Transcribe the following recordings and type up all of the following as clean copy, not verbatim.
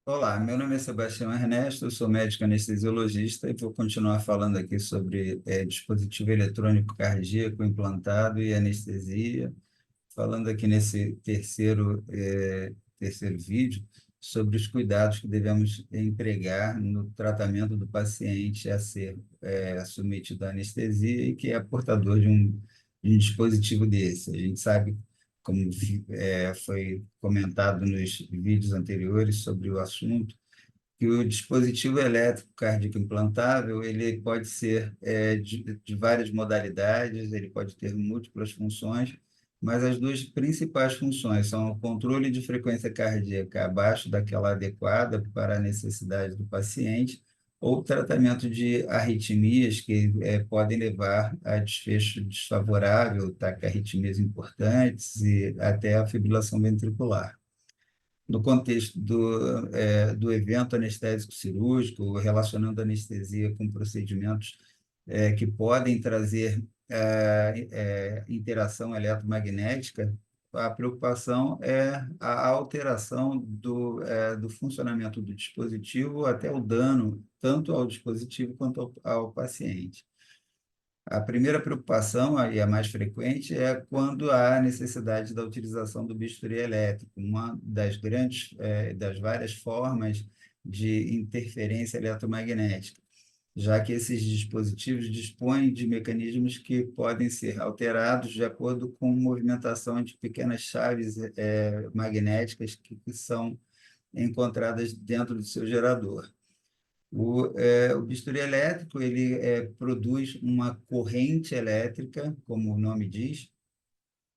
Olá, meu nome é Sebastião Ernesto, eu sou médico anestesiologista e vou continuar falando aqui sobre dispositivo eletrônico cardíaco implantado e anestesia, falando aqui nesse terceiro vídeo sobre os cuidados que devemos empregar no tratamento do paciente a ser submetido à anestesia e que é portador de um dispositivo desse. A gente sabe, como foi comentado nos vídeos anteriores sobre o assunto, que o dispositivo elétrico cardíaco implantável ele pode ser de várias modalidades, ele pode ter múltiplas funções, mas as duas principais funções são o controle de frequência cardíaca abaixo daquela adequada para a necessidade do paciente, ou tratamento de arritmias que podem levar a desfecho desfavorável, taquiarritmias importantes e até a fibrilação ventricular no contexto do evento anestésico cirúrgico, relacionando anestesia com procedimentos que podem trazer interação eletromagnética, a preocupação é a alteração do funcionamento do dispositivo até o dano tanto ao dispositivo quanto ao paciente. A primeira preocupação, e a mais frequente, é quando há necessidade da utilização do bisturi elétrico, uma das várias formas de interferência eletromagnética, já que esses dispositivos dispõem de mecanismos que podem ser alterados de acordo com movimentação de pequenas chaves magnéticas que são encontradas dentro do seu gerador. O bisturi elétrico ele produz uma corrente elétrica, como o nome diz,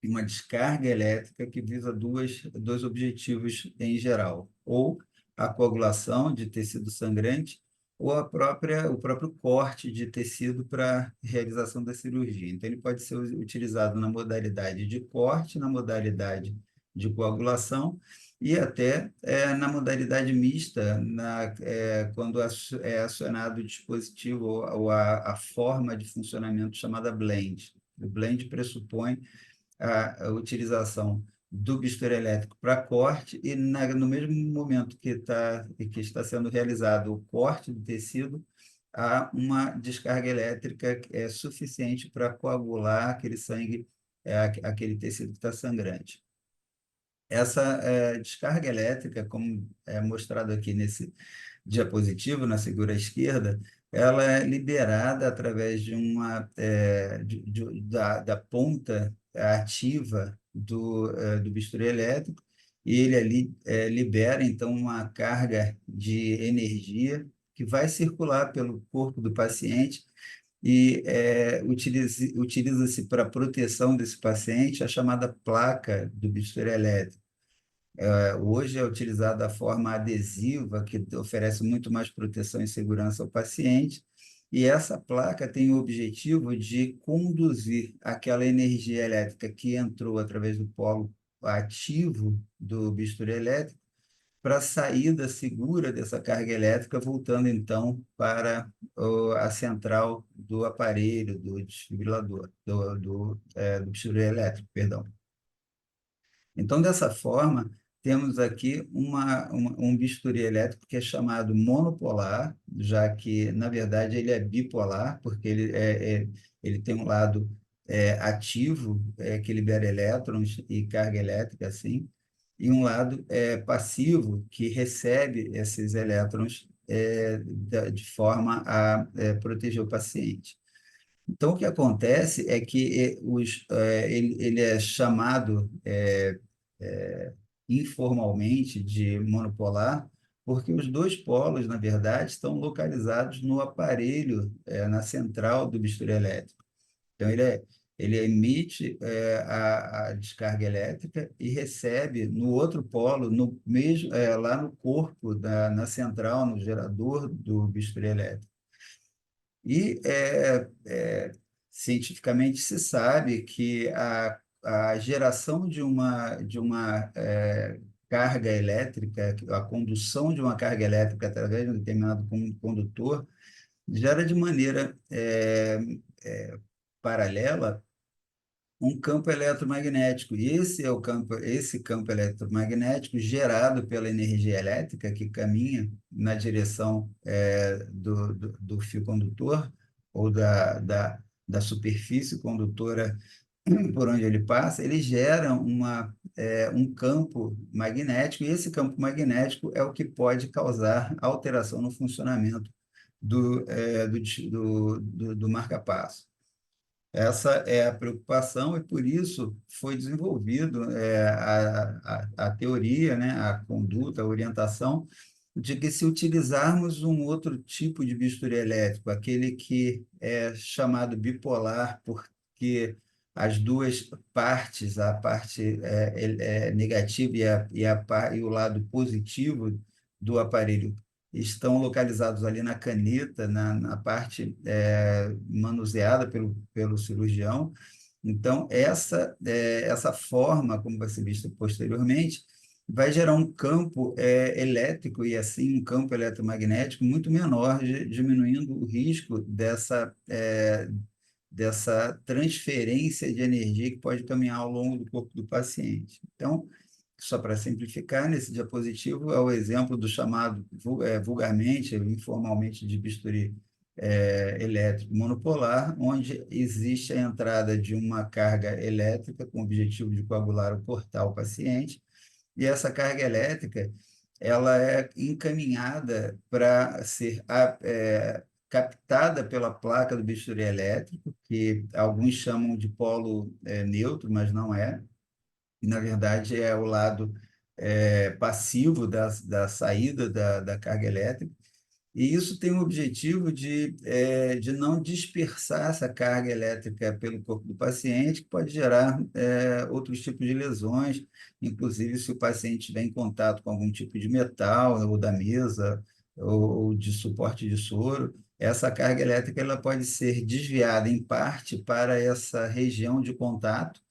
e uma descarga elétrica que visa dois objetivos em geral, ou a coagulação de tecido sangrante, ou o próprio corte de tecido para realização da cirurgia. Então, ele pode ser utilizado na modalidade de corte, na modalidade de coagulação, e até na modalidade mista, quando é acionado o dispositivo ou a forma de funcionamento chamada blend. O blend pressupõe a utilização do bisturi elétrico para corte e no mesmo momento que está sendo realizado o corte do tecido, há uma descarga elétrica que é suficiente para coagular aquele sangue, aquele tecido que está sangrante. Essa descarga elétrica, como é mostrado aqui nesse diapositivo, na figura esquerda, ela é liberada através da ponta ativa do bisturi elétrico, e ele ali libera, então, uma carga de energia que vai circular pelo corpo do paciente e utiliza-se para a proteção desse paciente a chamada placa do bisturi elétrico. Hoje é utilizada a forma adesiva, que oferece muito mais proteção e segurança ao paciente, e essa placa tem o objetivo de conduzir aquela energia elétrica que entrou através do polo ativo do bisturi elétrico para a saída segura dessa carga elétrica, voltando então para a central do aparelho, do desfibrilador, do bisturi elétrico, perdão. Então, dessa forma, temos aqui um bisturi elétrico que é chamado monopolar, já que, na verdade, ele é bipolar, porque ele tem um lado ativo, que libera elétrons e carga elétrica, assim, e um lado passivo, que recebe esses elétrons de forma a proteger o paciente. Então, o que acontece é que ele é chamado informalmente de monopolar, porque os dois polos, na verdade, estão localizados no aparelho, na central do bisturi elétrico. Então, ele emite a descarga elétrica e recebe no outro polo, lá no corpo, na central, no gerador do bisturi elétrico. E cientificamente se sabe que a geração de uma carga elétrica, a condução de uma carga elétrica através de um determinado condutor, gera de maneira paralela um campo eletromagnético. E esse campo eletromagnético gerado pela energia elétrica que caminha na direção do fio condutor ou da superfície condutora por onde ele passa, ele gera um campo magnético, e esse campo magnético é o que pode causar alteração no funcionamento do marca-passo. Essa é a preocupação e por isso foi desenvolvido a teoria, né, a conduta, a orientação de que se utilizarmos um outro tipo de bisturi elétrico, aquele que é chamado bipolar, porque as duas partes, a parte negativa e o lado positivo do aparelho estão localizados ali na caneta, na parte manuseada pelo cirurgião. Então, essa forma, como vai ser visto posteriormente, vai gerar um campo elétrico e, assim, um campo eletromagnético muito menor, diminuindo o risco dessa transferência de energia que pode caminhar ao longo do corpo do paciente. Então, só para simplificar, nesse diapositivo é o exemplo do chamado vulgarmente, informalmente, de bisturi elétrico monopolar, onde existe a entrada de uma carga elétrica com o objetivo de coagular ou cortar o paciente, e essa carga elétrica ela é encaminhada para ser captada pela placa do bisturi elétrico, que alguns chamam de polo neutro, mas não é. Na verdade, é o lado passivo da saída da carga elétrica, e isso tem o objetivo de não dispersar essa carga elétrica pelo corpo do paciente, que pode gerar outros tipos de lesões, inclusive se o paciente estiver em contato com algum tipo de metal, ou da mesa, ou de suporte de soro, essa carga elétrica ela pode ser desviada em parte para essa região de contato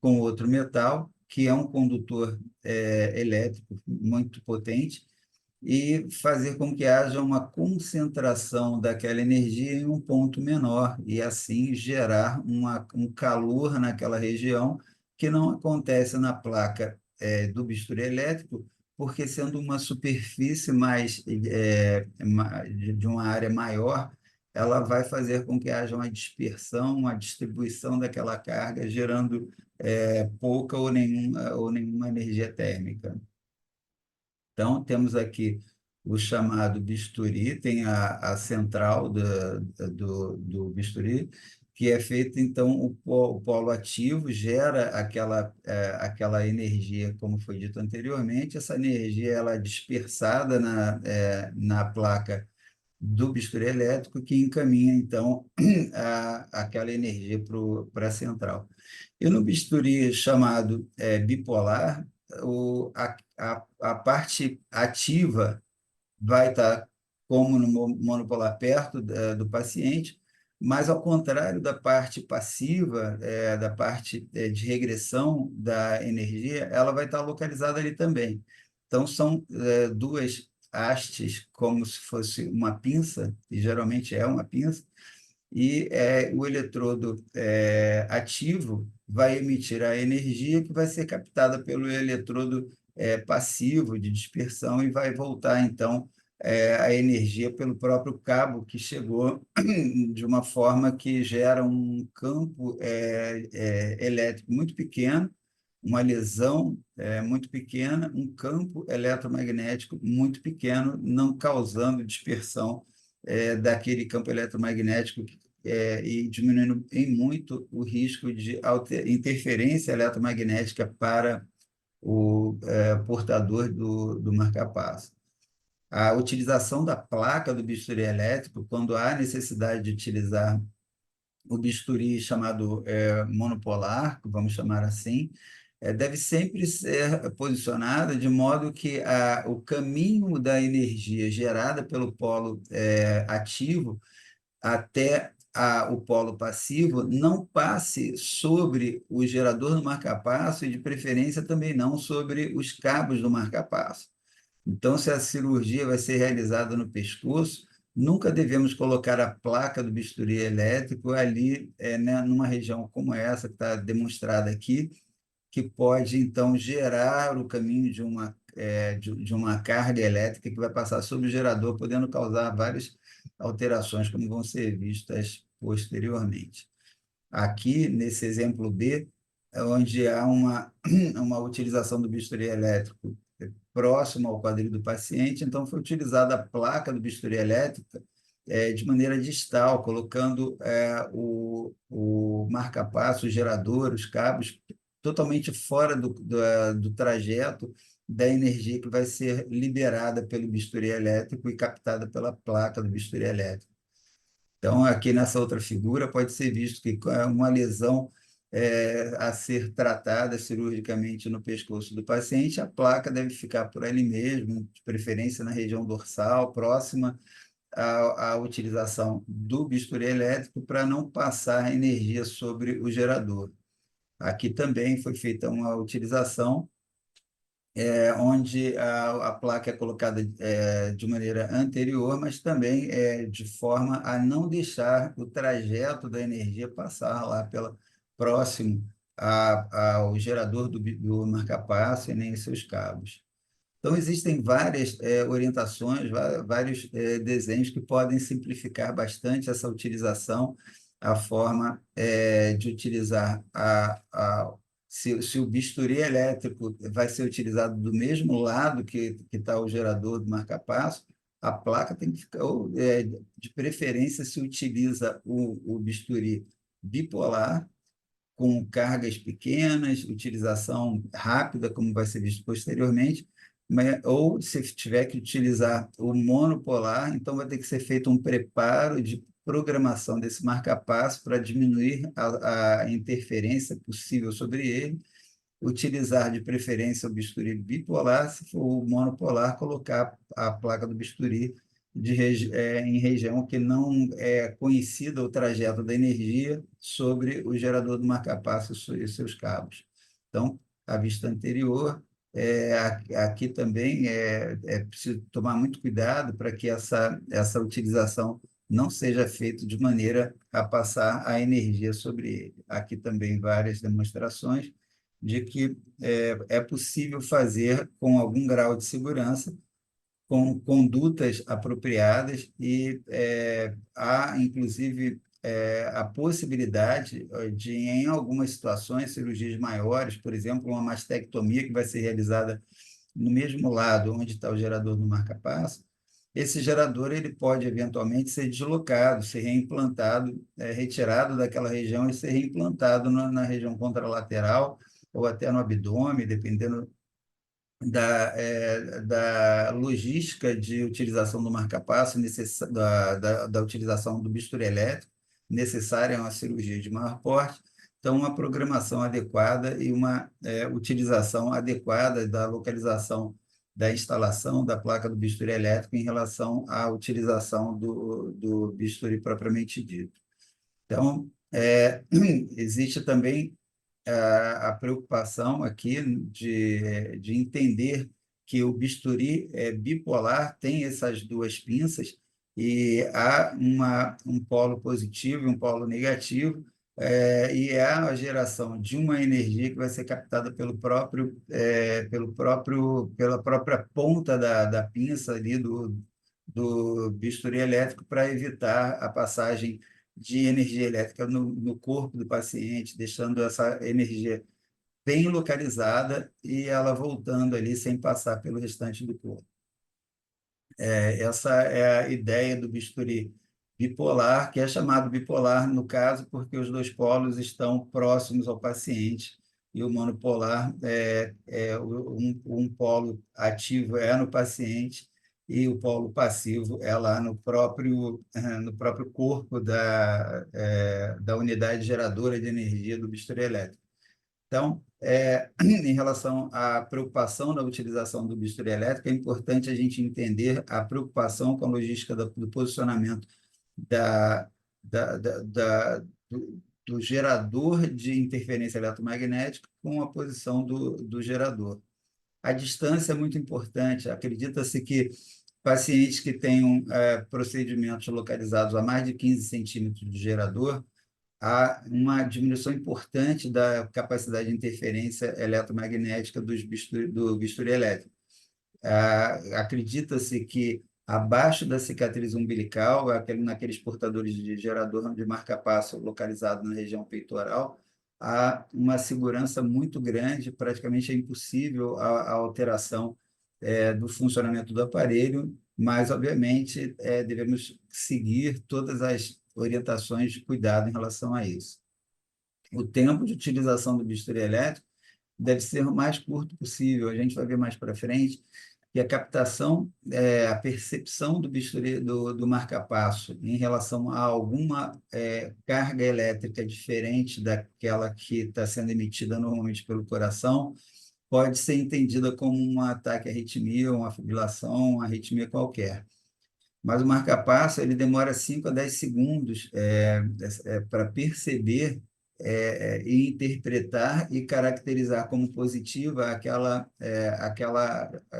com outro metal, que é um condutor elétrico muito potente, e fazer com que haja uma concentração daquela energia em um ponto menor, e assim gerar um calor naquela região que não acontece na placa do bisturi elétrico, porque sendo uma superfície de uma área maior, ela vai fazer com que haja uma dispersão, uma distribuição daquela carga, gerando pouca ou nenhuma energia térmica. Então, temos aqui o chamado bisturi, tem a central do bisturi, que é feito, então, o polo ativo gera aquela energia, como foi dito anteriormente, essa energia ela é dispersada na placa do bisturi elétrico, que encaminha, então, aquela energia para a central. E no bisturi chamado bipolar, a parte ativa vai estar, como no monopolar, perto do paciente, mas ao contrário da parte passiva, da parte de regressão da energia, ela vai estar localizada ali também. Então, são duas hastes, como se fosse uma pinça, e geralmente é uma pinça, e o eletrodo ativo vai emitir a energia que vai ser captada pelo eletrodo passivo de dispersão e vai voltar, então, a energia pelo próprio cabo que chegou de uma forma que gera um campo elétrico muito pequeno, uma lesão muito pequena, um campo eletromagnético muito pequeno, não causando dispersão daquele campo eletromagnético e diminuindo em muito o risco de interferência eletromagnética para o portador do marca-passo. A utilização da placa do bisturi elétrico, quando há necessidade de utilizar o bisturi chamado monopolar, vamos chamar assim, deve sempre ser posicionada de modo que o caminho da energia gerada pelo polo ativo até o polo passivo não passe sobre o gerador do marca-passo e, de preferência, também não sobre os cabos do marca-passo. Então, se a cirurgia vai ser realizada no pescoço, nunca devemos colocar a placa do bisturi elétrico ali, né, numa região como essa que está demonstrada aqui, que pode, então, gerar o caminho de uma carga elétrica que vai passar sobre o gerador, podendo causar várias alterações, como vão ser vistas posteriormente. Aqui, nesse exemplo B, é onde há uma utilização do bisturi elétrico próximo ao quadril do paciente, então foi utilizada a placa do bisturi elétrica de maneira distal, colocando o marca-passo, o gerador, os cabos totalmente fora do trajeto da energia que vai ser liberada pelo bisturi elétrico e captada pela placa do bisturi elétrico. Então, aqui nessa outra figura, pode ser visto que é uma lesão a ser tratada cirurgicamente no pescoço do paciente, a placa deve ficar por ali mesmo, de preferência na região dorsal, próxima à utilização do bisturi elétrico, para não passar energia sobre o gerador. Aqui também foi feita uma utilização onde a placa é colocada de maneira anterior, mas também de forma a não deixar o trajeto da energia passar lá próximo ao gerador do marca-passo e nem os seus cabos. Então, existem várias orientações, vários desenhos que podem simplificar bastante essa utilização, a forma de utilizar se o bisturi elétrico vai ser utilizado do mesmo lado que está o gerador do marca-passo, a placa tem que ficar, ou, de preferência, se utiliza o bisturi bipolar, com cargas pequenas, utilização rápida, como vai ser visto posteriormente, ou se tiver que utilizar o monopolar, então vai ter que ser feito um preparo de programação desse marca-passo para diminuir a interferência possível sobre ele, utilizar de preferência o bisturi bipolar, se for o monopolar, colocar a placa do bisturi em região que não é conhecida o trajeto da energia sobre o gerador do marca-passo e seus cabos. Então, a vista anterior, aqui também é preciso tomar muito cuidado para que essa utilização não seja feita de maneira a passar a energia sobre ele. Aqui também várias demonstrações de que é possível fazer com algum grau de segurança, com condutas apropriadas e há, inclusive, a possibilidade de, em algumas situações, cirurgias maiores, por exemplo, uma mastectomia que vai ser realizada no mesmo lado onde está o gerador do marca-passo, esse gerador ele pode eventualmente ser deslocado, ser reimplantado, retirado daquela região e ser reimplantado na região contralateral ou até no abdômen, dependendo da logística de utilização do marca-passo, da utilização do bisturi elétrico, necessária a uma cirurgia de maior porte. Então, uma programação adequada e uma utilização adequada da localização da instalação da placa do bisturi elétrico em relação à utilização do bisturi propriamente dito. Então, existe também a preocupação aqui de entender que o bisturi bipolar tem essas duas pinças e há um polo positivo e um polo negativo, e há a geração de uma energia que vai ser captada pela própria ponta da pinça ali do bisturi elétrico para evitar a passagem de energia elétrica no corpo do paciente, deixando essa energia bem localizada e ela voltando ali sem passar pelo restante do corpo. Essa é a ideia do bisturi bipolar, que é chamado bipolar, no caso, porque os dois polos estão próximos ao paciente, e o monopolar um polo ativo no paciente e o polo passivo é lá no próprio corpo da unidade geradora de energia do bisturi elétrico. Então, em relação à preocupação da utilização do bisturi elétrico, é importante a gente entender a preocupação com a logística do posicionamento da, da, da, da- do gerador de interferência eletromagnética com a posição do gerador. A distância é muito importante. Acredita-se que pacientes que tenham procedimentos localizados a mais de 15 centímetros de gerador, há uma diminuição importante da capacidade de interferência eletromagnética do bisturi elétrico. Acredita-se que abaixo da cicatriz umbilical, naqueles portadores de gerador de marca-passo localizado na região peitoral, há uma segurança muito grande, praticamente é impossível a alteração do funcionamento do aparelho, mas, obviamente, devemos seguir todas as orientações de cuidado em relação a isso. O tempo de utilização do bisturi elétrico deve ser o mais curto possível. A gente vai ver mais para frente que a captação, a percepção do bisturi, do marca-passo em relação a alguma carga elétrica diferente daquela que está sendo emitida normalmente pelo coração, pode ser entendida como um ataque à arritmia, uma fibrilação, uma arritmia qualquer. Mas o marca-passo ele demora 5 a 10 segundos para perceber e interpretar e caracterizar como positiva aquela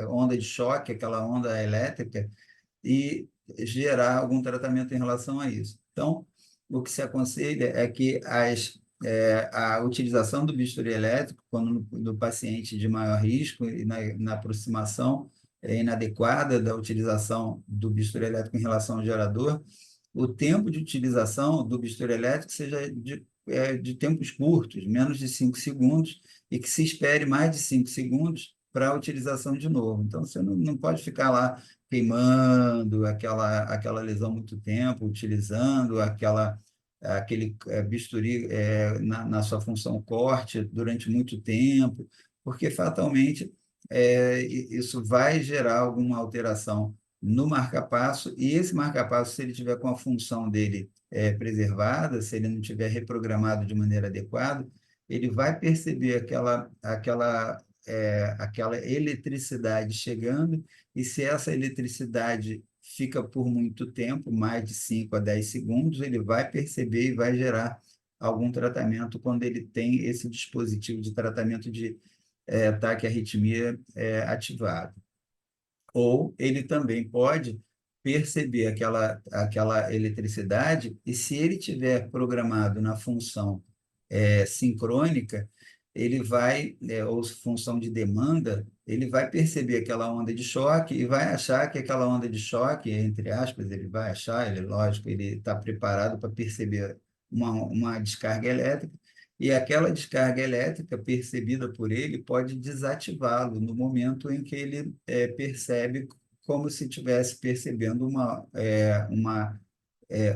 onda de choque, aquela onda elétrica, e gerar algum tratamento em relação a isso. Então, o que se aconselha é que a utilização do bisturi elétrico, quando no paciente de maior risco e na aproximação inadequada da utilização do bisturi elétrico em relação ao gerador, o tempo de utilização do bisturi elétrico seja de tempos curtos, menos de 5 segundos, e que se espere mais de 5 segundos para a utilização de novo. Então, você não pode ficar lá queimando aquela lesão muito tempo, utilizando aquele bisturi na sua função corte durante muito tempo, porque fatalmente isso vai gerar alguma alteração no marca-passo, e esse marca-passo, se ele tiver com a função dele preservada, se ele não tiver reprogramado de maneira adequada, ele vai perceber aquela eletricidade chegando, e se essa eletricidade fica por muito tempo, mais de 5 a 10 segundos, ele vai perceber e vai gerar algum tratamento quando ele tem esse dispositivo de tratamento de ataque à arritmia ativado. Ou ele também pode perceber aquela eletricidade, e se ele tiver programado na função sincrônica, ele vai, ou função de demanda, ele vai perceber aquela onda de choque e vai achar que aquela onda de choque, entre aspas, ele vai achar, lógico, ele está preparado para perceber uma descarga elétrica, e aquela descarga elétrica percebida por ele pode desativá-lo no momento em que ele percebe, como se estivesse percebendo uma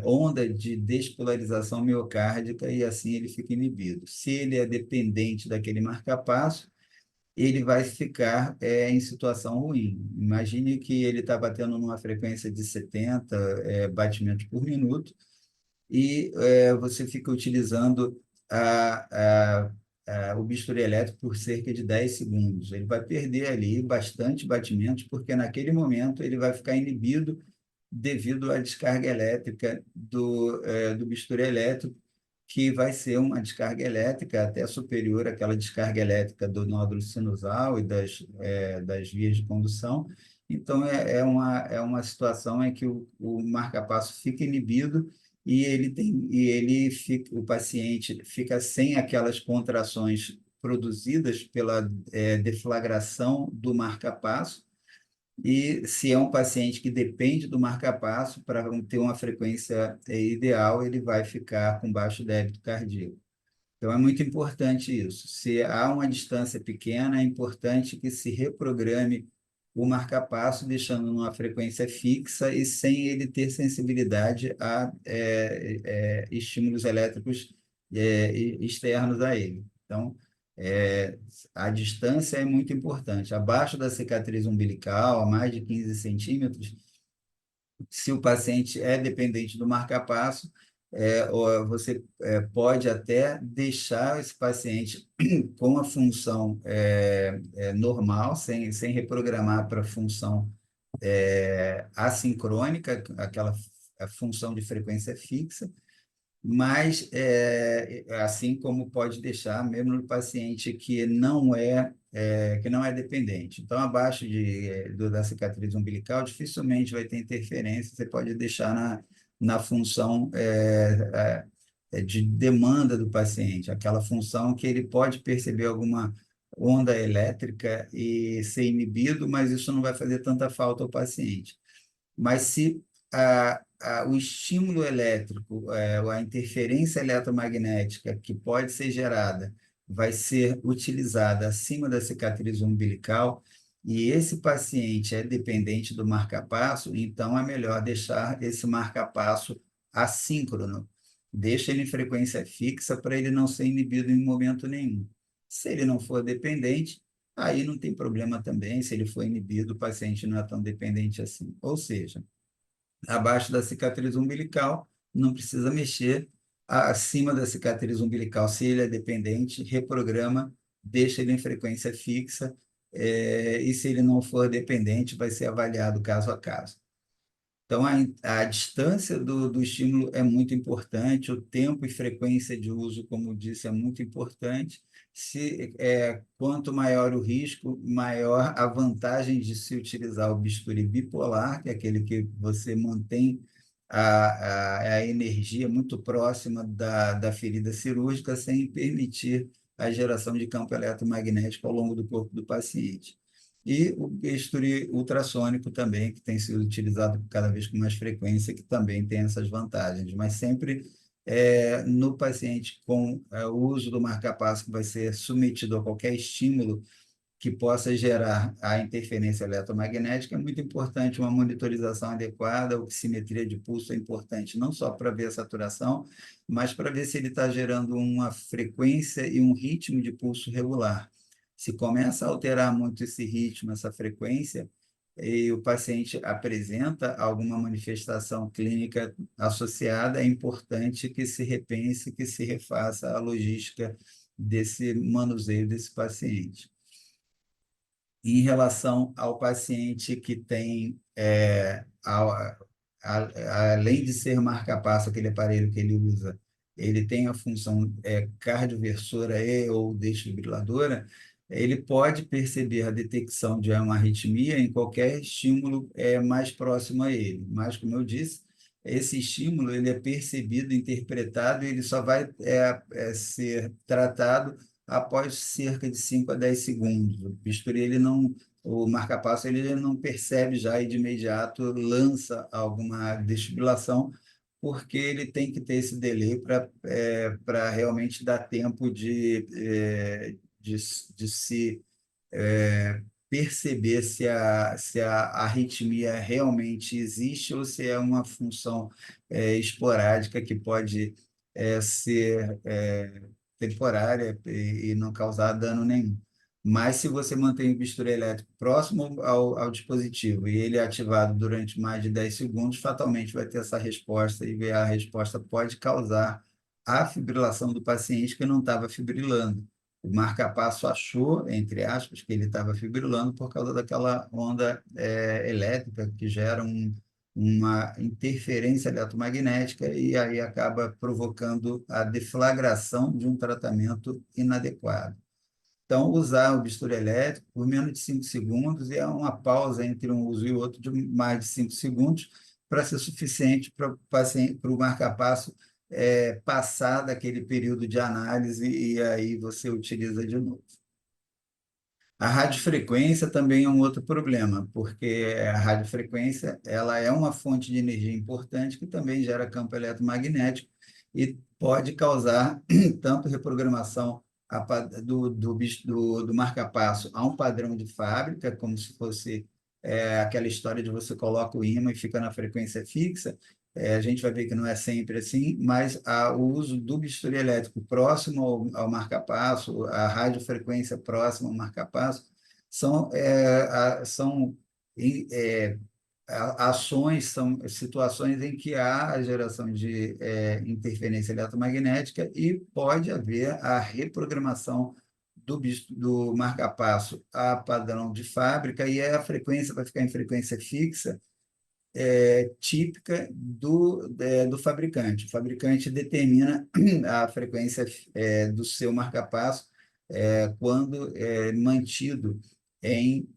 onda de despolarização miocárdica, e assim ele fica inibido. Se ele é dependente daquele marca-passo, ele vai ficar em situação ruim. Imagine que ele está batendo numa frequência de 70 batimentos por minuto, e você fica utilizando o bisturi elétrico por cerca de 10 segundos. Ele vai perder ali bastante batimentos, porque naquele momento ele vai ficar inibido devido à descarga elétrica do bisturi elétrico, que vai ser uma descarga elétrica até superior àquela descarga elétrica do nódulo sinusal e das vias de condução. Então, é uma situação em que o marca-passo fica inibido, o paciente fica sem aquelas contrações produzidas pela deflagração do marca-passo. E se é um paciente que depende do marca-passo para ter uma frequência ideal, ele vai ficar com baixo débito cardíaco. Então, é muito importante isso. Se há uma distância pequena, é importante que se reprograme o marca-passo, deixando numa frequência fixa e sem ele ter sensibilidade a estímulos elétricos externos a ele. Então, a distância é muito importante. Abaixo da cicatriz umbilical, a mais de 15 centímetros, se o paciente é dependente do marca-passo, você pode até deixar esse paciente com a função normal, sem reprogramar para a função assincrônica, aquela função de frequência fixa, mas assim como pode deixar, mesmo no paciente que não é que não é dependente. Então, abaixo da cicatriz umbilical, dificilmente vai ter interferência, você pode deixar na função de demanda do paciente, aquela função que ele pode perceber alguma onda elétrica e ser inibido, mas isso não vai fazer tanta falta ao paciente. Mas se o estímulo elétrico, a interferência eletromagnética que pode ser gerada, vai ser utilizada acima da cicatriz umbilical, e esse paciente é dependente do marca-passo, então é melhor deixar esse marca-passo assíncrono. Deixa ele em frequência fixa para ele não ser inibido em momento nenhum. Se ele não for dependente, aí não tem problema também. Se ele for inibido, o paciente não é tão dependente assim. Ou seja, abaixo da cicatriz umbilical, não precisa mexer. Acima da cicatriz umbilical, se ele é dependente, reprograma, deixa ele em frequência fixa, e se ele não for dependente, vai ser avaliado caso a caso. Então, a distância do estímulo é muito importante, o tempo e frequência de uso, como disse, é muito importante. Quanto maior o risco, maior a vantagem de se utilizar o bisturi bipolar, que é aquele que você mantém a energia muito próxima da ferida cirúrgica, sem permitir a geração de campo eletromagnético ao longo do corpo do paciente. E o bisturi ultrassônico também, que tem sido utilizado cada vez com mais frequência, que também tem essas vantagens, mas sempre no paciente com o uso do marca-passo, que vai ser submetido a qualquer estímulo que possa gerar a interferência eletromagnética, é muito importante uma monitorização adequada, a oximetria de pulso é importante, não só para ver a saturação, mas para ver se ele está gerando uma frequência e um ritmo de pulso regular. Se começa a alterar muito esse ritmo, essa frequência, e o paciente apresenta alguma manifestação clínica associada, é importante que se repense, que se refaça a logística desse manuseio desse paciente. Em relação ao paciente que tem, além de ser marca-passo, aquele aparelho que ele usa, ele tem a função cardioversora ou desfibriladora, ele pode perceber a detecção de uma arritmia em qualquer estímulo mais próximo a ele. Mas, como eu disse, esse estímulo ele é percebido, interpretado, e ele só vai ser tratado após cerca de 5 a 10 segundos. O bisturi, o marca-passo, ele não percebe já e de imediato lança alguma desfibrilação, porque ele tem que ter esse delay para realmente dar tempo de se perceber se a arritmia realmente existe ou se é uma função esporádica que pode ser temporária e não causar dano nenhum. Mas se você mantém o bisturi elétrico próximo ao dispositivo e ele é ativado durante mais de 10 segundos, fatalmente vai ter essa resposta e a resposta pode causar a fibrilação do paciente que não estava fibrilando. O marca-passo achou, entre aspas, que ele estava fibrilando por causa daquela onda elétrica que gera uma interferência eletromagnética e aí acaba provocando a deflagração de um tratamento inadequado. Então, usar o bisturi elétrico por menos de 5 segundos e é uma pausa entre um uso e outro de mais de 5 segundos para ser suficiente para o paciente, para o marca-passo passar daquele período de análise e aí você utiliza de novo. A radiofrequência também é um outro problema, porque a radiofrequência ela é uma fonte de energia importante que também gera campo eletromagnético e pode causar tanto reprogramação do marca-passo a um padrão de fábrica, como se fosse aquela história de você coloca o ímã e fica na frequência fixa. A gente vai ver que não é sempre assim, mas o uso do bisturi elétrico próximo ao marca-passo, a radiofrequência próxima ao marca-passo, são ações, são situações em que há a geração de interferência eletromagnética e pode haver a reprogramação do marca-passo a padrão de fábrica e a frequência vai ficar em frequência fixa, típica do fabricante. O fabricante determina a frequência do seu marca-passo quando mantido em,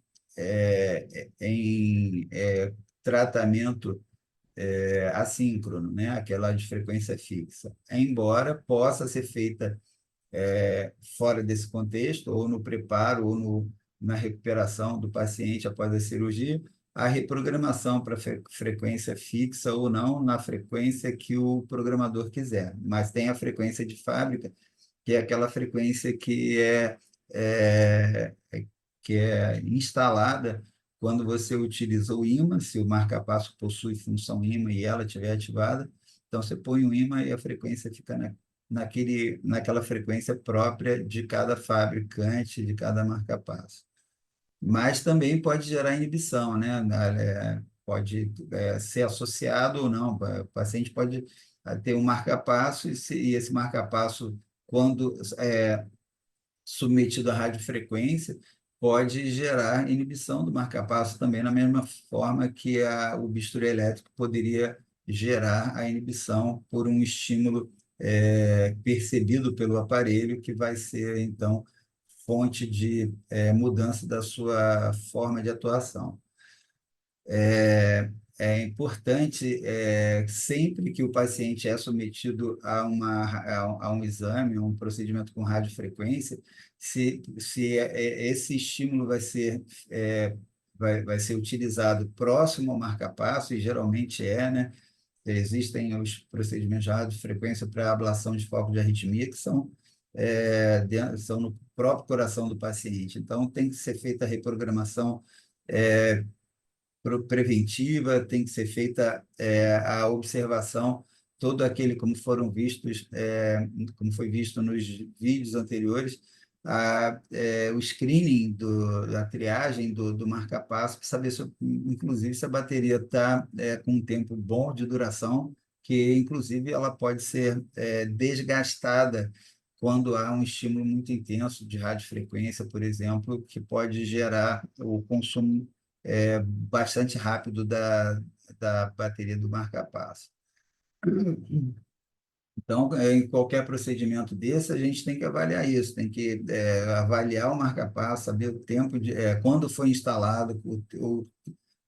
tratamento assíncrono, né? Aquela de frequência fixa. Embora possa ser feita fora desse contexto, ou no preparo, ou na recuperação do paciente após a cirurgia, a reprogramação para frequência fixa ou não, na frequência que o programador quiser. Mas tem a frequência de fábrica, que é aquela frequência é, que é instalada quando você utiliza o ímã, se o marca-passo possui função ímã e ela estiver ativada, então você põe o ímã e a frequência fica naquela frequência própria de cada fabricante, de cada marca-passo. Mas também pode gerar inibição, né? Pode ser associado ou não. O paciente pode ter um marca-passo e esse marca-passo, quando submetido à radiofrequência, pode gerar inibição do marca-passo também, na mesma forma que o bisturi elétrico poderia gerar a inibição por um estímulo percebido pelo aparelho, que vai ser, então, fonte de mudança da sua forma de atuação. É importante, sempre que o paciente é submetido a um exame, a um procedimento com radiofrequência, se esse estímulo vai ser utilizado próximo ao marca-passo, e geralmente né? Existem os procedimentos de radiofrequência para ablação de foco de arritmia, que são no próprio coração do paciente. Então, tem que ser feita a reprogramação preventiva, tem que ser feita a observação, todo aquele, como foi visto nos vídeos anteriores, o screening da triagem do marca-passo, para saber, inclusive, se a bateria está com um tempo bom de duração, que, inclusive, ela pode ser desgastada quando há um estímulo muito intenso de radiofrequência, por exemplo, que pode gerar o consumo bastante rápido da bateria do marca-passo. Então, em qualquer procedimento desse, a gente tem que avaliar isso, tem que avaliar o marca-passo, saber o tempo quando foi instalado,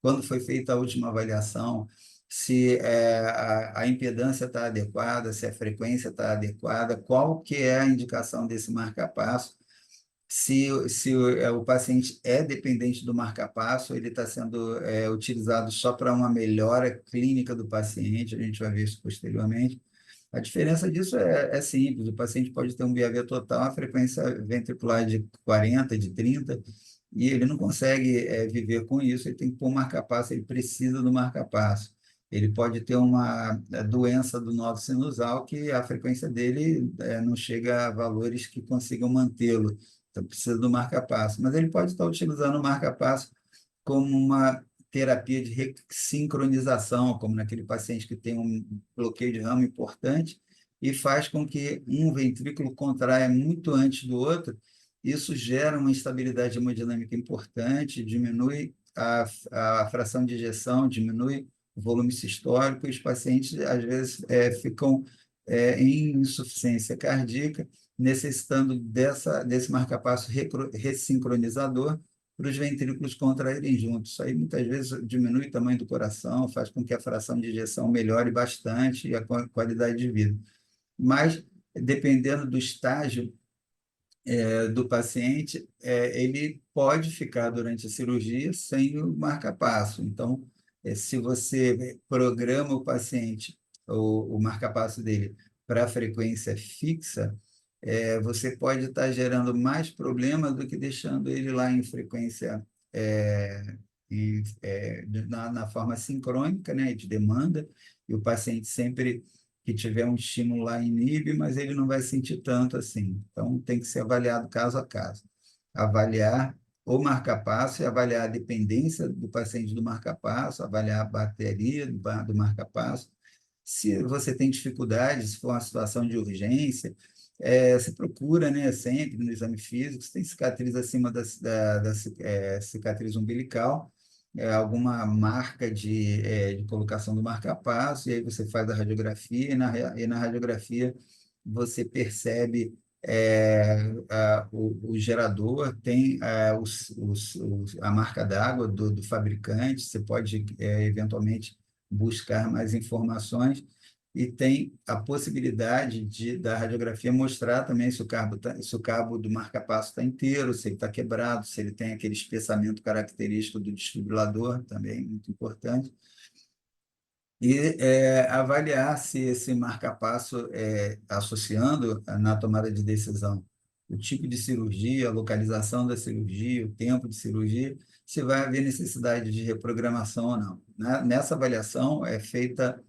quando foi feita a última avaliação, se a impedância está adequada, se a frequência está adequada, qual que é a indicação desse marca-passo, se o paciente é dependente do marca-passo, ele está sendo utilizado só para uma melhora clínica do paciente, a gente vai ver isso posteriormente. A diferença disso é simples, o paciente pode ter um BAV total, a frequência ventricular de 40, de 30, e ele não consegue viver com isso, ele tem que pôr um marca-passo, ele precisa do marca-passo. Ele pode ter uma doença do nó sinusal que a frequência dele não chega a valores que consigam mantê-lo, então precisa do marca-passo. Mas ele pode estar utilizando o marca-passo como uma terapia de ressincronização, como naquele paciente que tem um bloqueio de ramo importante e faz com que um ventrículo contraia muito antes do outro. Isso gera uma instabilidade hemodinâmica importante, diminui a fração de ejeção, diminui o volume sistólico, e os pacientes, às vezes, ficam em insuficiência cardíaca, necessitando desse marca-passo ressincronizador, para os ventrículos contraírem juntos. Isso aí muitas vezes diminui o tamanho do coração, faz com que a fração de ejeção melhore bastante e a qualidade de vida. Mas, dependendo do estágio do paciente, ele pode ficar durante a cirurgia sem o marca-passo. Então, se você programa o paciente, o marca-passo dele, para a frequência fixa, você pode estar gerando mais problemas do que deixando ele lá em frequência na forma sincrônica, né, de demanda, e o paciente sempre que tiver um estímulo lá inibe, mas ele não vai sentir tanto assim. Então, tem que ser avaliado caso a caso. Avaliar o marca-passo e avaliar a dependência do paciente do marca-passo, avaliar a bateria do marca-passo. Se você tem dificuldade, se for uma situação de urgência, você procura, né, sempre no exame físico, se tem cicatriz acima da cicatriz umbilical, alguma marca de colocação do marca-passo, e aí você faz a radiografia, e na radiografia você percebe o gerador tem a marca d'água do fabricante, você pode, eventualmente, buscar mais informações, e tem a possibilidade da radiografia mostrar também se o cabo do marca-passo está inteiro, se ele está quebrado, se ele tem aquele espessamento característico do desfibrilador, também muito importante, e avaliar se esse marca-passo, associando na tomada de decisão o tipo de cirurgia, a localização da cirurgia, o tempo de cirurgia, se vai haver necessidade de reprogramação ou não. Nessa avaliação é feita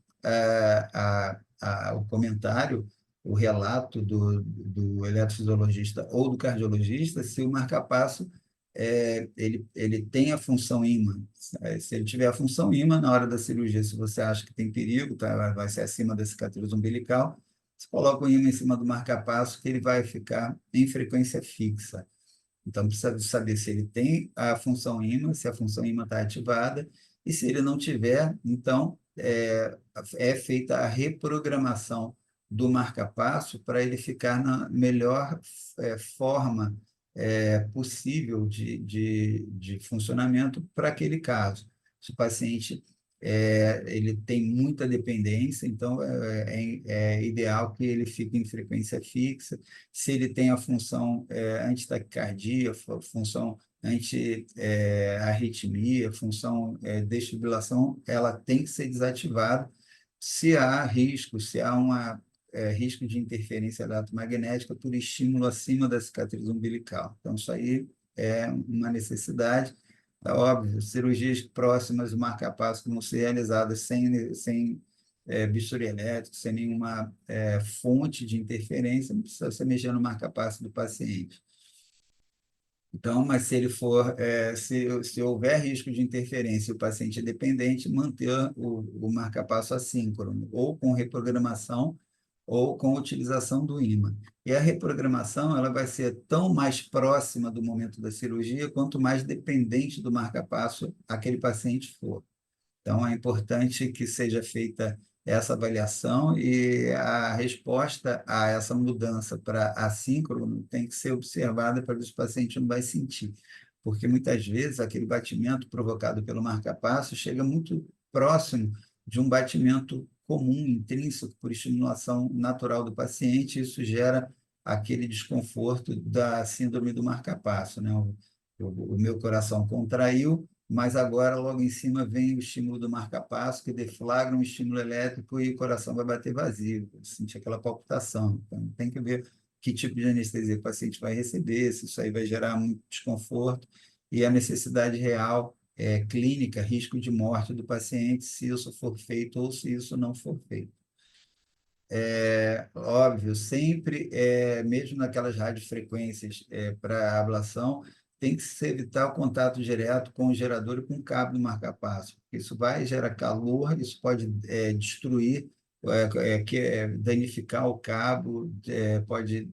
o comentário, o relato do eletrofisiologista ou do cardiologista, se o marca-passo ele tem a função ímã. Se ele tiver a função ímã, na hora da cirurgia, se você acha que tem perigo, tá, vai ser acima da cicatriz umbilical, você coloca o ímã em cima do marca-passo, que ele vai ficar em frequência fixa. Então, precisa saber se ele tem a função ímã, se a função ímã está ativada, e se ele não tiver, então é feita a reprogramação do marca-passo para ele ficar na melhor forma possível de funcionamento para aquele caso. Se o paciente ele tem muita dependência, então é ideal que ele fique em frequência fixa. Se ele tem a função antitaquicardia, função anti-arritmia, função desfibrilação, ela tem que ser desativada se há risco, se há risco de interferência eletromagnética por estímulo acima da cicatriz umbilical. Então, isso aí é uma necessidade. É óbvio, cirurgias próximas do marca-passo vão ser realizadas sem bisturi elétrico, sem nenhuma fonte de interferência, não precisa ser mexer no marca-passo do paciente. Então, mas se ele for, se houver risco de interferência e o paciente é dependente, manter o marca-passo assíncrono, ou com reprogramação, ou com utilização do ímã. E a reprogramação ela vai ser tão mais próxima do momento da cirurgia, quanto mais dependente do marca-passo aquele paciente for. Então, é importante que seja feita essa avaliação e a resposta a essa mudança para assíncrono tem que ser observada para ver se o paciente não vai sentir, porque muitas vezes aquele batimento provocado pelo marca-passo chega muito próximo de um batimento comum, intrínseco, por estimulação natural do paciente, e isso gera aquele desconforto da síndrome do marca-passo, né? O meu coração contraiu, mas agora logo em cima vem o estímulo do marca-passo, que deflagra um estímulo elétrico e o coração vai bater vazio, sentir aquela palpitação. Então, tem que ver que tipo de anestesia o paciente vai receber, se isso aí vai gerar muito desconforto, e a necessidade real, clínica, risco de morte do paciente, se isso for feito ou se isso não for feito. Óbvio, sempre, mesmo naquelas radiofrequências para ablação, tem que se evitar o contato direto com o gerador e com o cabo do marca-passo, porque isso vai gerar calor, isso pode destruir, danificar o cabo, pode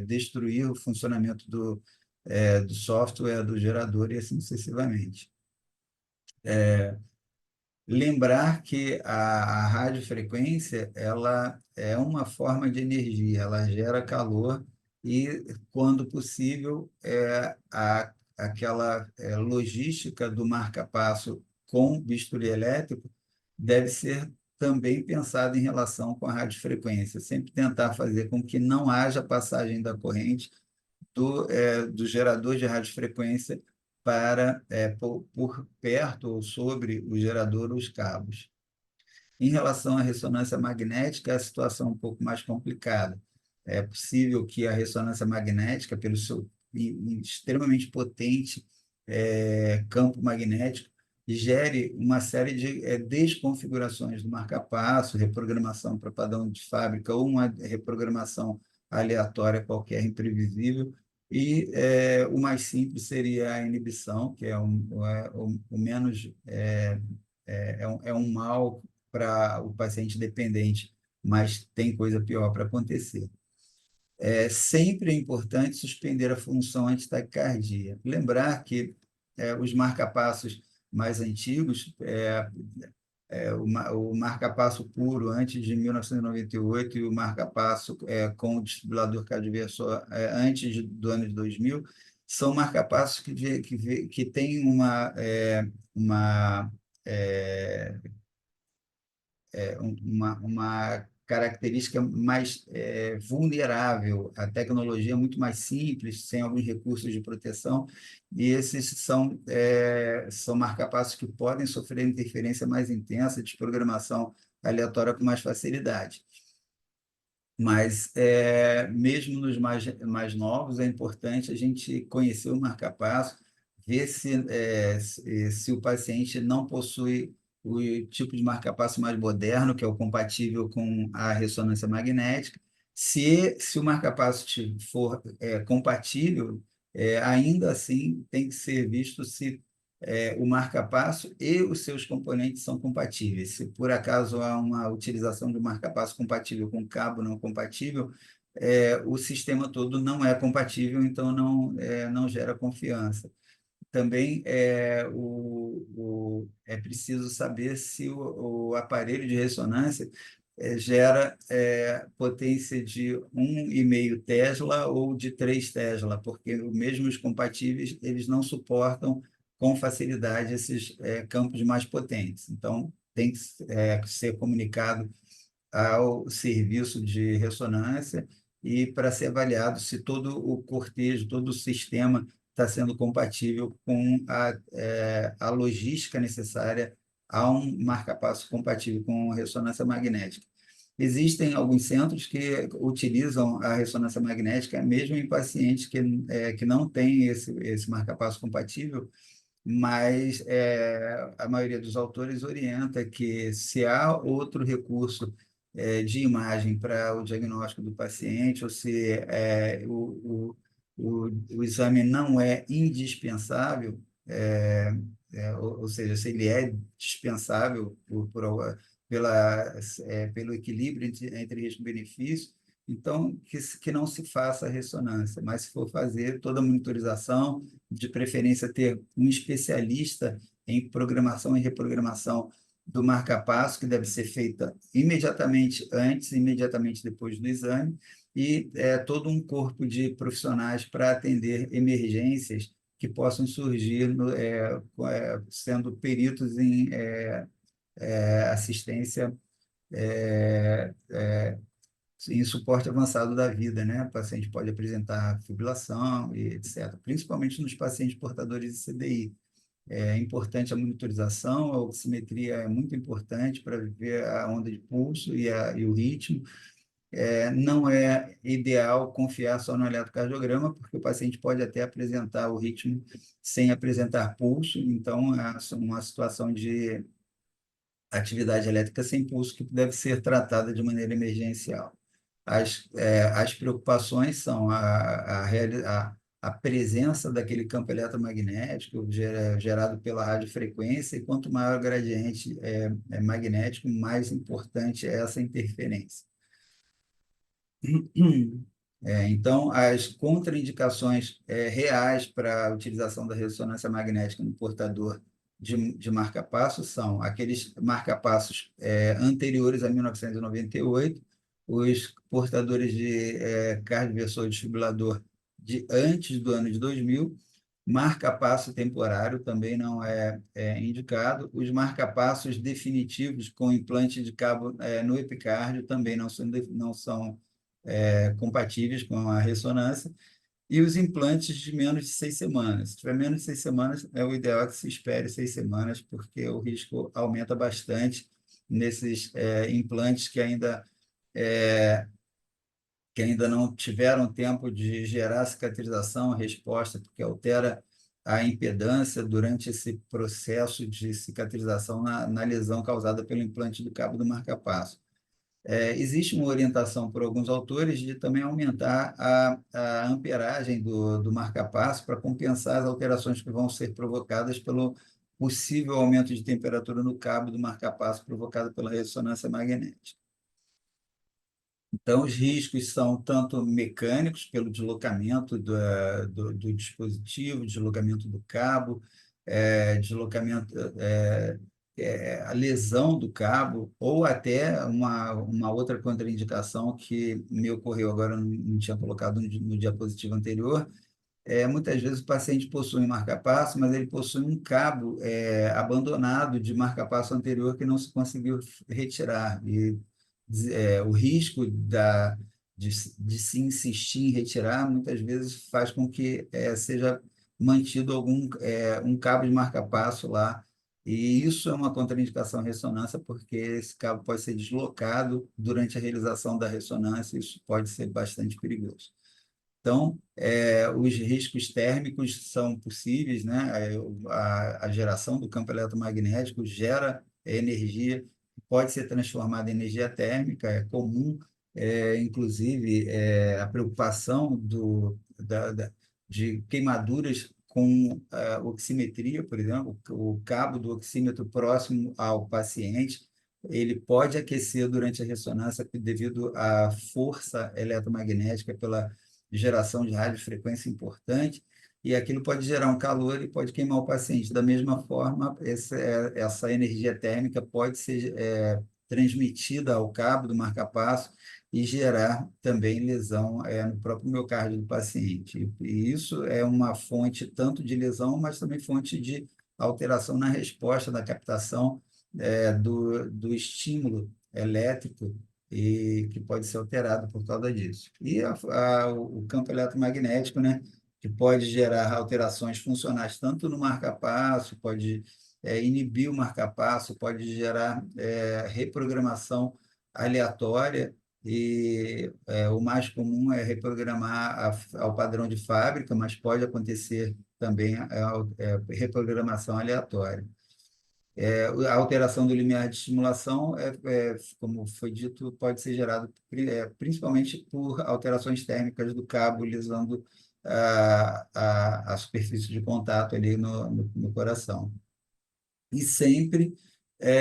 destruir o funcionamento do software do gerador e assim sucessivamente. Lembrar que a radiofrequência ela é uma forma de energia, ela gera calor e, quando possível, aquela logística do marca-passo com bisturi elétrico deve ser também pensada em relação com a radiofrequência, sempre tentar fazer com que não haja passagem da corrente do gerador de radiofrequência para por perto ou sobre o gerador ou os cabos. Em relação à ressonância magnética, a situação é um pouco mais complicada. É possível que a ressonância magnética, pelo seu extremamente potente campo magnético, gere uma série de desconfigurações do marca-passo, reprogramação para padrão de fábrica ou uma reprogramação aleatória qualquer, imprevisível, e o mais simples seria a inibição, que é o menos um mal para o paciente dependente, mas tem coisa pior para acontecer. Sempre é importante suspender a função antitaquicardia. Lembrar que os marcapassos mais antigos o marca-passo puro antes de 1998 e o marca-passo com o desfibrilador cardioversor do ano de 2000 são marca-passos que têm uma, é, uma característica mais vulnerável. A tecnologia é muito mais simples, sem alguns recursos de proteção, e esses são marca-passos que podem sofrer interferência mais intensa, desprogramação aleatória com mais facilidade. Mas, mesmo nos mais novos, é importante a gente conhecer o marca-passo, ver se o paciente não possui o tipo de marca-passo mais moderno, que é o compatível com a ressonância magnética. Se o marca-passo for compatível, ainda assim tem que ser visto se o marca-passo e os seus componentes são compatíveis. Se por acaso há uma utilização de um marca-passo compatível com cabo não compatível, o sistema todo não é compatível, então não gera confiança. Também é preciso saber se o aparelho de ressonância gera potência de 1,5 Tesla ou de 3 Tesla, porque mesmo os compatíveis, eles não suportam com facilidade esses campos mais potentes. Então, tem que ser comunicado ao serviço de ressonância e para ser avaliado se todo o cortejo, todo o sistema está sendo compatível com a logística necessária a um marca-passo compatível com ressonância magnética. Existem alguns centros que utilizam a ressonância magnética mesmo em pacientes que não têm esse marca-passo compatível, mas a maioria dos autores orienta que se há outro recurso de imagem para o diagnóstico do paciente, ou se o exame não é indispensável, ou seja, se ele é dispensável pelo equilíbrio entre risco e benefício, então que não se faça a ressonância, mas se for fazer toda a monitorização, de preferência ter um especialista em programação e reprogramação do marca-passo, que deve ser feita imediatamente antes e imediatamente depois do exame, e todo um corpo de profissionais para atender emergências que possam surgir sendo peritos em assistência é, é, em suporte avançado da vida, né? O paciente pode apresentar fibrilação e etc., principalmente nos pacientes portadores de CDI. É importante a monitorização, a oximetria é muito importante para ver a onda de pulso e o ritmo. Não é ideal confiar só no eletrocardiograma, porque o paciente pode até apresentar o ritmo sem apresentar pulso, então é uma situação de atividade elétrica sem pulso que deve ser tratada de maneira emergencial. As preocupações são a presença daquele campo eletromagnético gerado pela radiofrequência, e quanto maior o gradiente magnético, mais importante é essa interferência. Então, as contraindicações reais para a utilização da ressonância magnética no portador de marca-passo são aqueles marca-passos anteriores a 1998, os portadores de cardioversor desfibrilador de antes do ano de 2000, marca-passo temporário também não é indicado, os marca-passos definitivos com implante de cabo no epicárdio também não são compatíveis com a ressonância, e os implantes de menos de 6 semanas. Se tiver menos de 6 semanas, é o ideal que se espere 6 semanas, porque o risco aumenta bastante nesses implantes é, que ainda não tiveram tempo de gerar cicatrização, resposta, porque altera a impedância durante esse processo de cicatrização na lesão causada pelo implante do cabo do marca-passo. Existe uma orientação por alguns autores de também aumentar a amperagem do marca-passo para compensar as alterações que vão ser provocadas pelo possível aumento de temperatura no cabo do marca-passo provocado pela ressonância magnética. Então, os riscos são tanto mecânicos, pelo deslocamento do dispositivo, deslocamento do cabo, deslocamento a lesão do cabo, ou até uma outra contraindicação que me ocorreu agora, eu não tinha colocado no diapositivo anterior. Muitas vezes o paciente possui um marca-passo, mas ele possui um cabo abandonado de marca-passo anterior que não se conseguiu retirar. E o risco de se insistir em retirar, muitas vezes faz com que seja mantido um cabo de marca-passo lá. E isso é uma contraindicação à ressonância, porque esse cabo pode ser deslocado durante a realização da ressonância, e isso pode ser bastante perigoso. Então, os riscos térmicos são possíveis, né? A geração do campo eletromagnético gera energia, que pode ser transformada em energia térmica, é comum, inclusive, a preocupação de queimaduras com oximetria, por exemplo, o cabo do oxímetro próximo ao paciente, ele pode aquecer durante a ressonância devido à força eletromagnética pela geração de radiofrequência importante, e aquilo pode gerar um calor e pode queimar o paciente. Da mesma forma, essa energia térmica pode ser transmitida ao cabo do marca-passo e gerar também lesão no próprio miocárdio do paciente. E isso é uma fonte tanto de lesão, mas também fonte de alteração na resposta da captação do estímulo elétrico e que pode ser alterado por causa disso. E o campo eletromagnético, né, que pode gerar alterações funcionais tanto no marca-passo, pode inibir o marca-passo, pode gerar reprogramação aleatória, e o mais comum é reprogramar ao padrão de fábrica, mas pode acontecer também reprogramação aleatória. A alteração do limiar de estimulação, como foi dito, pode ser gerado principalmente por alterações térmicas do cabo, lisando a superfície de contato ali no coração. E sempre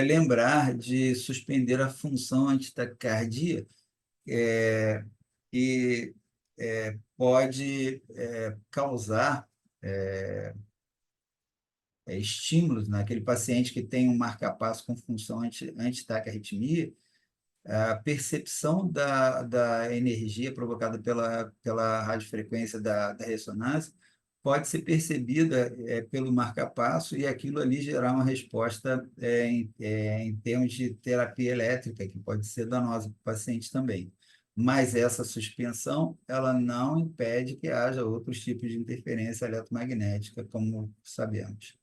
lembrar de suspender a função antitaquicardia, é, que pode causar estímulos naquele paciente que tem um marca-passo com função antitaquiarritmia. A percepção da energia provocada pela radiofrequência da ressonância pode ser percebida pelo marca-passo, e aquilo ali gerar uma resposta em termos de terapia elétrica, que pode ser danosa para o paciente também. Mas essa suspensão, ela não impede que haja outros tipos de interferência eletromagnética, como sabemos.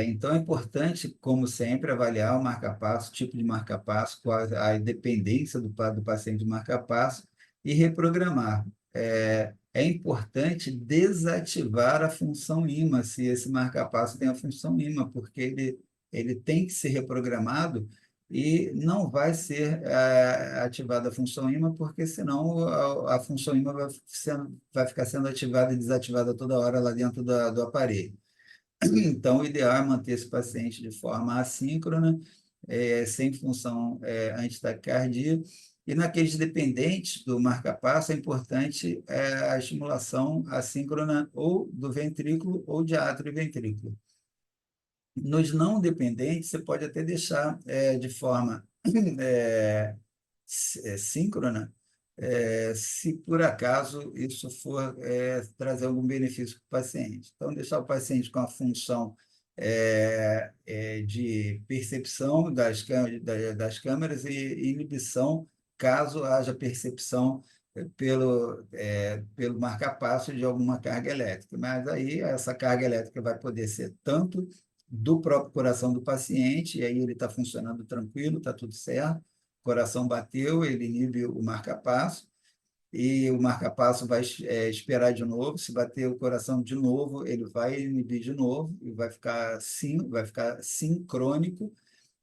Então, é importante, como sempre, avaliar o marca-passo, o tipo de marca-passo, qual a dependência do paciente de marca-passo e reprogramar. É importante desativar a função ímã, se esse marca-passo tem a função ímã, porque ele tem que ser reprogramado e não vai ser ativada a função ímã, porque senão a função ímã vai ficar sendo ativada e desativada toda hora lá dentro do aparelho. Então, o ideal é manter esse paciente de forma assíncrona, sem função antitaquicardia. E naqueles dependentes do marca-passo, é importante a estimulação assíncrona ou do ventrículo ou de átrio e ventrículo. Nos não dependentes, você pode até deixar de forma síncrona, se por acaso isso for trazer algum benefício para o paciente. Então, deixar o paciente com a função de percepção das câmeras e inibição, caso haja percepção pelo marca-passo de alguma carga elétrica. Mas aí essa carga elétrica vai poder ser tanto do próprio coração do paciente, e aí ele está funcionando tranquilo, está tudo certo, o coração bateu, ele inibe o marca-passo, e o marca-passo vai esperar de novo. Se bater o coração de novo, ele vai inibir de novo, e vai ficar sincrônico.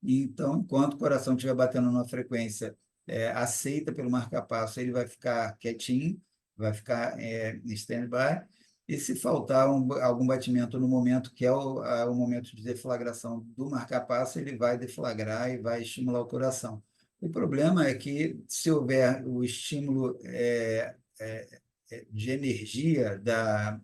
E então, enquanto o coração estiver batendo numa frequência aceita pelo marca-passo, ele vai ficar quietinho, vai ficar em stand-by. E se faltar algum batimento no momento que é o momento de deflagração do marca-passo, ele vai deflagrar e vai estimular o coração. O problema é que, se houver o estímulo de energia da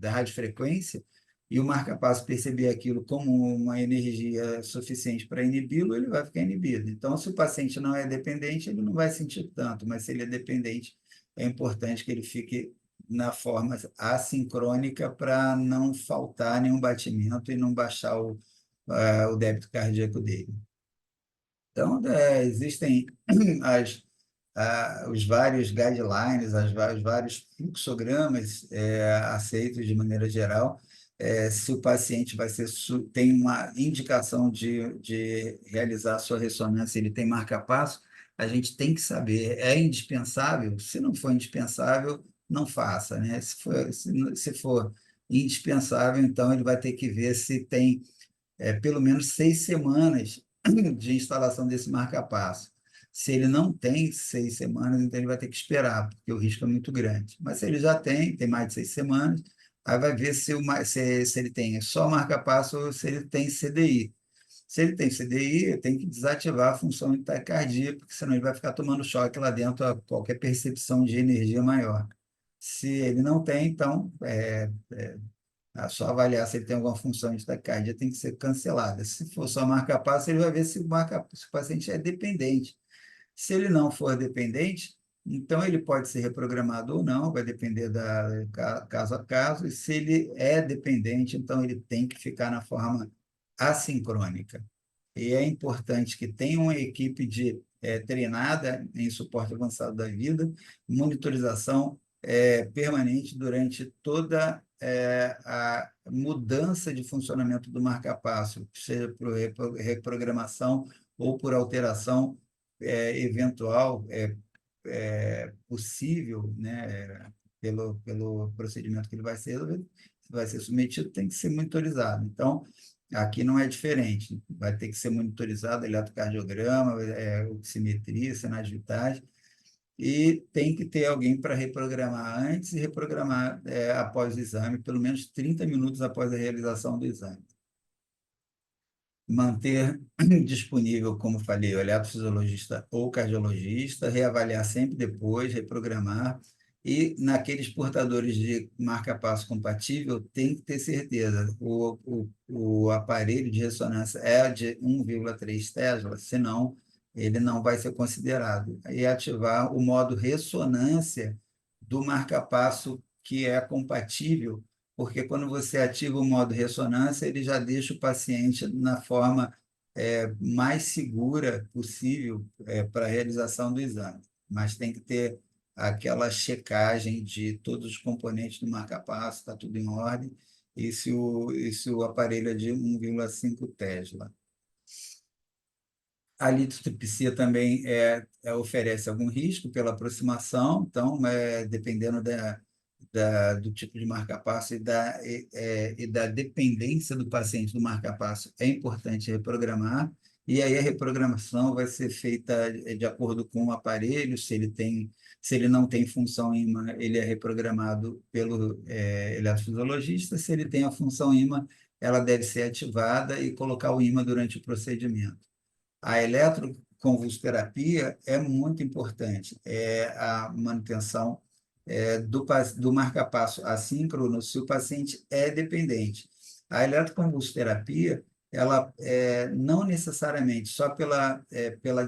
radiofrequência, e o marca-passo perceber aquilo como uma energia suficiente para inibi-lo, ele vai ficar inibido. Então, se o paciente não é dependente, ele não vai sentir tanto, mas se ele é dependente, é importante que ele fique na forma assincrônica para não faltar nenhum batimento e não baixar o débito cardíaco dele. Então, existem os vários guidelines, os vários fluxogramas aceitos de maneira geral. Se o paciente tem uma indicação de realizar a sua ressonância, ele tem marca-passo, a gente tem que saber, é indispensável? Se não for indispensável, não faça, né? Se for indispensável, então ele vai ter que ver se tem pelo menos 6 semanas de instalação desse marca-passo. Se ele não tem 6 semanas, então ele vai ter que esperar, porque o risco é muito grande. Mas se ele já tem mais de 6 semanas, aí vai ver se ele tem só marca-passo ou se ele tem CDI. Se ele tem CDI, tem que desativar a função de taquicardia, porque senão ele vai ficar tomando choque lá dentro a qualquer percepção de energia maior. Se ele não tem, então só avaliar se ele tem alguma função de taquicardia tem que ser cancelada. Se for só marca-passo, ele vai ver se o paciente é dependente. Se ele não for dependente, então ele pode ser reprogramado ou não, vai depender caso a caso. E se ele é dependente, então ele tem que ficar na forma assincrônica. E é importante que tenha uma equipe treinada em suporte avançado da vida, monitorização permanente durante toda a mudança de funcionamento do marca-passo, seja por reprogramação ou por alteração eventual, possível, né, pelo procedimento que ele vai ser submetido, tem que ser monitorizado. Então, aqui não é diferente, vai ter que ser monitorizado eletrocardiograma, oximetria, sinais vitais, e tem que ter alguém para reprogramar antes e reprogramar após o exame, pelo menos 30 minutos após a realização do exame. Manter disponível, como falei, o eletrofisiologista ou cardiologista, reavaliar sempre depois, reprogramar, e naqueles portadores de marca-passo compatível, tem que ter certeza, o aparelho de ressonância é de 1,3 Tesla, senão ele não vai ser considerado. E ativar o modo ressonância do marca-passo que é compatível, porque quando você ativa o modo ressonância, ele já deixa o paciente na forma mais segura possível para a realização do exame. Mas tem que ter aquela checagem de todos os componentes do marca-passo, está tudo em ordem, e se o aparelho é de 1,5 Tesla. A litotripsia também oferece algum risco pela aproximação, então, dependendo do tipo de marca-passo e da dependência do paciente do marca-passo, é importante reprogramar, e aí a reprogramação vai ser feita de acordo com o aparelho, se ele não tem função ímã, ele é reprogramado pelo eletrofisiologista, se ele tem a função ímã, ela deve ser ativada e colocar o ímã durante o procedimento. A eletroconvulsoterapia é muito importante, a manutenção do marca-passo assíncrono se o paciente é dependente. A eletroconvulsoterapia, ela não necessariamente só pela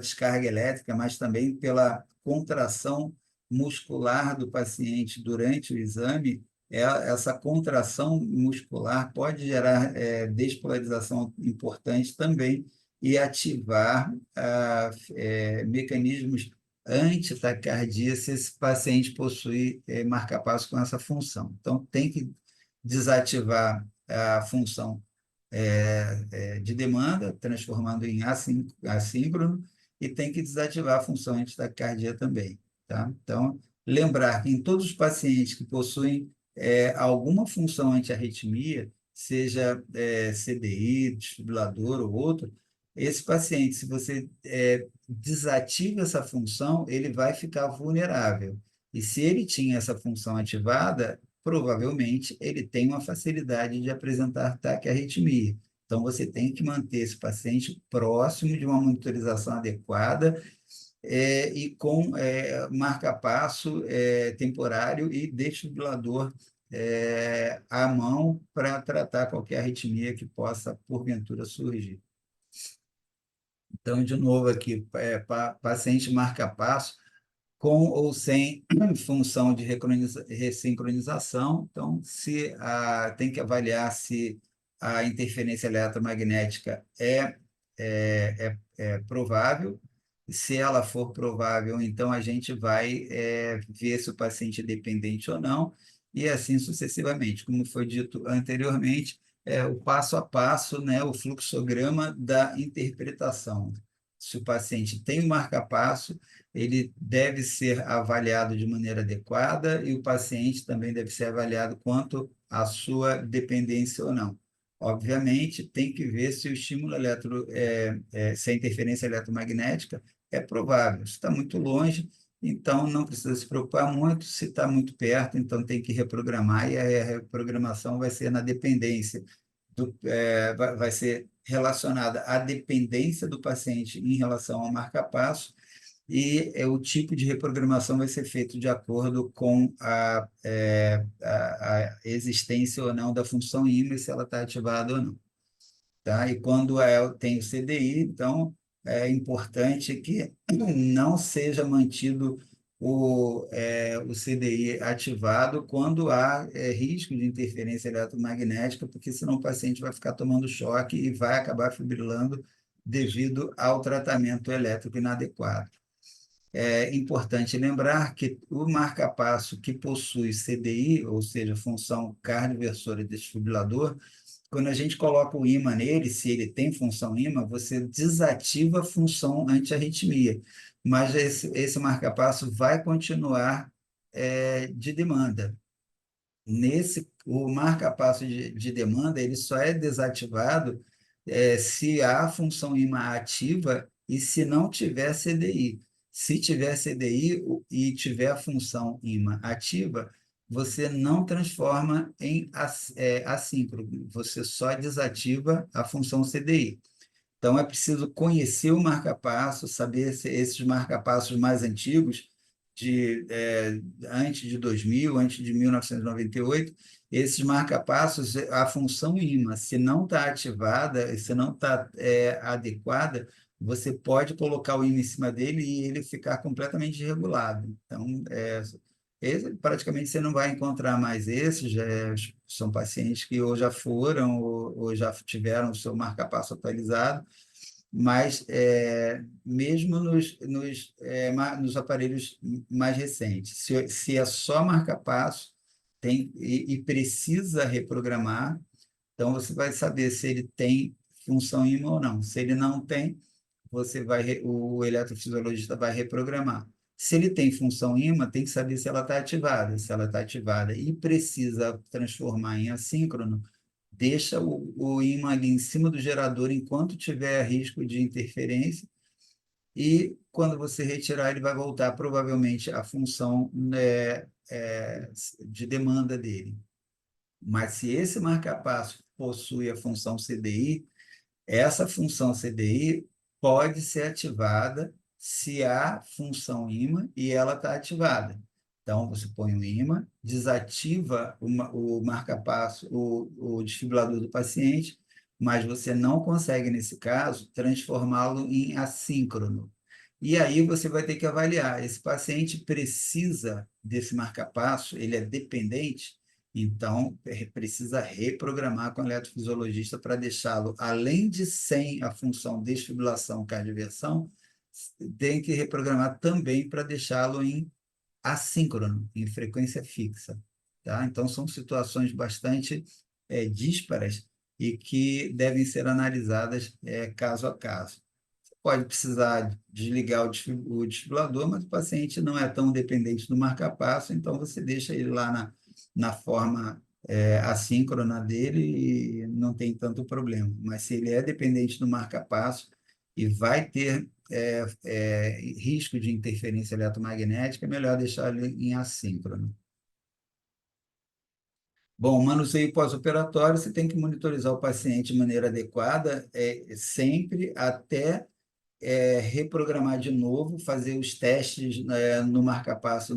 descarga elétrica, mas também pela contração muscular do paciente durante o exame, essa contração muscular pode gerar despolarização importante também e ativar mecanismos anti-taquicardia se esse paciente possui marca-passo com essa função. Então, tem que desativar a função de demanda, transformando em assíncrono, e tem que desativar a função anti-taquicardia também. Tá? Então, lembrar que em todos os pacientes que possuem alguma função anti-arritmia, seja CDI, desfibrilador ou outro, esse paciente, se você desativa essa função, ele vai ficar vulnerável. E se ele tinha essa função ativada, provavelmente ele tem uma facilidade de apresentar taquiarritmia. Então, você tem que manter esse paciente próximo de uma monitorização adequada e com marca-passo temporário e desfibrilador à mão para tratar qualquer arritmia que possa, porventura, surgir. Então, de novo aqui, paciente marca-passo, com ou sem função de ressincronização. Então, tem que avaliar se a interferência eletromagnética é provável. Se ela for provável, então a gente vai ver se o paciente é dependente ou não, e assim sucessivamente. Como foi dito anteriormente, o passo a passo, né, o fluxograma da interpretação. Se o paciente tem um marca-passo, ele deve ser avaliado de maneira adequada e o paciente também deve ser avaliado quanto à sua dependência ou não. Obviamente, tem que ver se o estímulo se a interferência eletromagnética é provável. Se está muito longe, então não precisa se preocupar muito. Se está muito perto, então tem que reprogramar e a reprogramação vai ser na dependência vai ser relacionada à dependência do paciente em relação ao marca-passo e o tipo de reprogramação vai ser feito de acordo com a existência ou não da função IMA, se ela está ativada ou não. Tá? E quando tem o CDI, então é importante que não seja mantido o CDI ativado quando há risco de interferência eletromagnética, porque senão o paciente vai ficar tomando choque e vai acabar fibrilando devido ao tratamento elétrico inadequado. É importante lembrar que o marca-passo que possui CDI, ou seja, função cardioversora desfibrilador, quando a gente coloca o ímã nele, se ele tem função ímã, você desativa a função anti-arritmia. Mas esse marca-passo vai continuar de demanda. O marca-passo de demanda, ele só é desativado se há função ímã ativa e se não tiver CDI. Se tiver CDI e tiver a função ímã ativa, você não transforma em assíncrono, você só desativa a função CDI. Então, é preciso conhecer o marca-passo, saber se esses marca-passos mais antigos, antes de 2000, antes de 1998, esses marca-passos, a função ímã, se não está ativada, se não está adequada, você pode colocar o ímã em cima dele e ele ficar completamente desregulado. Então, praticamente você não vai encontrar mais esses, são pacientes que ou já foram ou já tiveram o seu marca-passo atualizado, mas mesmo nos aparelhos mais recentes, se é só marca-passo e precisa reprogramar, então você vai saber se ele tem função ímã ou não. Se ele não tem, o eletrofisiologista vai reprogramar. Se ele tem função ímã, tem que saber se ela está ativada. Se ela está ativada e precisa transformar em assíncrono, deixa o ímã ali em cima do gerador enquanto tiver risco de interferência e quando você retirar, ele vai voltar provavelmente à função de demanda dele. Mas se esse marca-passo possui a função CDI, essa função CDI pode ser ativada se há função ímã e ela está ativada. Então, você põe o ímã, desativa o marca-passo, o desfibrilador do paciente, mas você não consegue, nesse caso, transformá-lo em assíncrono. E aí você vai ter que avaliar, esse paciente precisa desse marca-passo, ele é dependente, então, precisa reprogramar com o eletrofisiologista para deixá-lo, além de sem a função desfibrilação cardioversão, tem que reprogramar também para deixá-lo em assíncrono, em frequência fixa. Tá? Então, são situações bastante díspares e que devem ser analisadas caso a caso. Você pode precisar desligar o desfibrilador, mas o paciente não é tão dependente do marca-passo, então você deixa ele lá na forma assíncrona dele e não tem tanto problema. Mas se ele é dependente do marca-passo e vai ter risco de interferência eletromagnética, é melhor deixar ele em assíncrono. Bom, manuseio pós-operatório, você tem que monitorizar o paciente de maneira adequada, sempre até reprogramar de novo, fazer os testes no marca-passo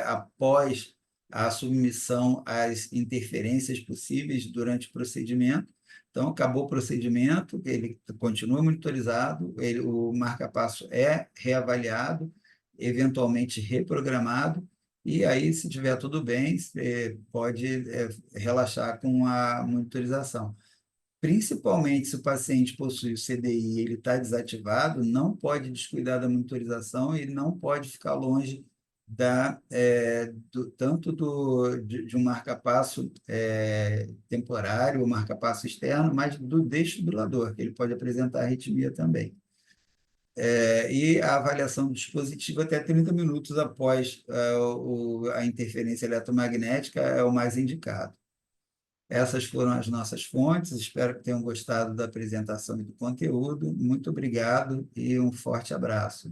após a submissão às interferências possíveis durante o procedimento. Então, acabou o procedimento, ele continua monitorizado, o marca-passo é reavaliado, eventualmente reprogramado, e aí, se tiver tudo bem, você pode relaxar com a monitorização. Principalmente se o paciente possui o CDI e ele está desativado, não pode descuidar da monitorização e não pode ficar longe tanto de um marca-passo temporário ou marca-passo externo, mas do desfibrilador, que ele pode apresentar arritmia também. E a avaliação do dispositivo até 30 minutos após a interferência eletromagnética é o mais indicado. Essas foram as nossas fontes, espero que tenham gostado da apresentação e do conteúdo. Muito obrigado e um forte abraço.